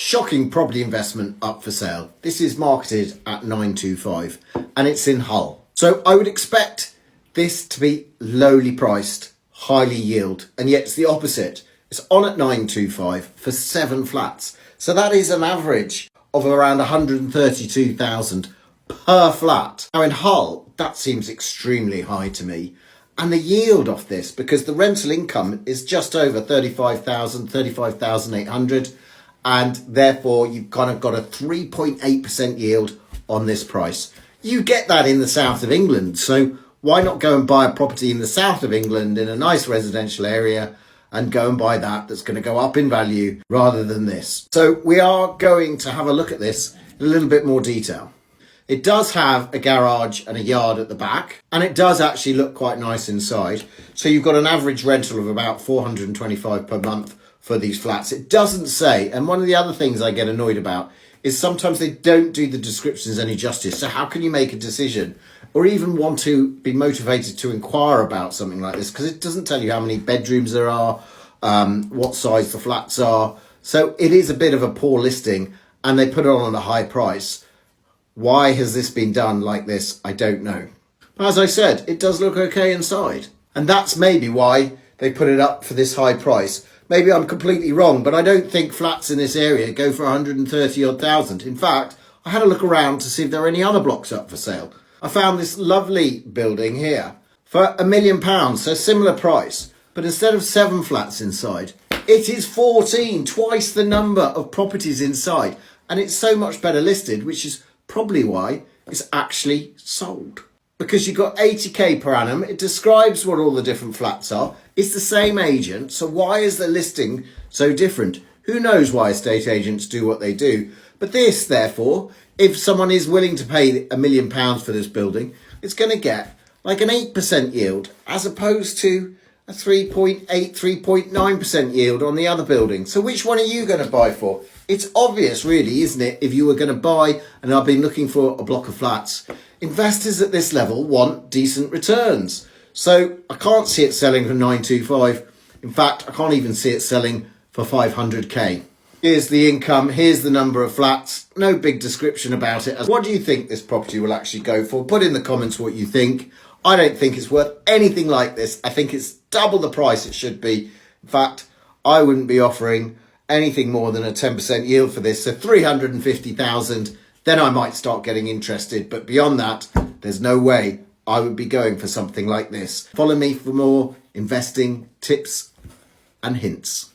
shocking property investment up for sale. This is marketed at 925 and it's in Hull. So I would expect this to be lowly priced, highly yield, and yet it's the opposite. It's on at 925 for 7 flats. So that is an average of around 132,000 per flat. Now in Hull, that seems extremely high to me. And the yield off this, because the rental income is just over 35,800, and therefore you've kind of got a 3.8% yield on this price. You get that in the south of England, so why not go and buy a property in the south of England in a nice residential area and go and buy that's going to go up in value rather than this. So we are going to have a look at this in a little bit more detail. It does have a garage and a yard at the back, and it does actually look quite nice inside. So you've got an average rental of about 425 per month for these flats. It doesn't say, and one of the other things I get annoyed about is sometimes they don't do the descriptions any justice. So how can you make a decision or even want to be motivated to inquire about something like this? Because it doesn't tell you how many bedrooms there are, what size the flats are. So it is a bit of a poor listing, and they put it on at a high price. Why has this been done like this? I don't know. But as I said, it does look okay inside. And that's maybe why they put it up for this high price. Maybe I'm completely wrong, but I don't think flats in this area go for 130 odd thousand. In fact, I had a look around to see if there are any other blocks up for sale. I found this lovely building here for £1 million, so similar price. But instead of 7 flats inside, it is 14, twice the number of properties inside. And it's so much better listed, which is probably why it's actually sold. Because you've got 80k per annum, it describes what all the different flats are. It's the same agent, so why is the listing so different? Who knows why estate agents do what they do? But this, therefore, if someone is willing to pay £1 million for this building, it's going to get like an 8% yield as opposed to a 3.8, 3.9% yield on the other building. So which one are you going to buy for? It's obvious, really, isn't it? If you were going to buy, and I've been looking for a block of flats, investors at this level want decent returns. So I can't see it selling for 925. In fact, I can't even see it selling for 500k. Here's the income. Here's the number of flats. No big description about it. What do you think this property will actually go for? Put in the comments what you think. I don't think it's worth anything like this. I think it's double the price it should be. In fact, I wouldn't be offering anything more than a 10% yield for this. So 350,000, then I might start getting interested. But beyond that, there's no way I would be going for something like this. Follow me for more investing tips and hints.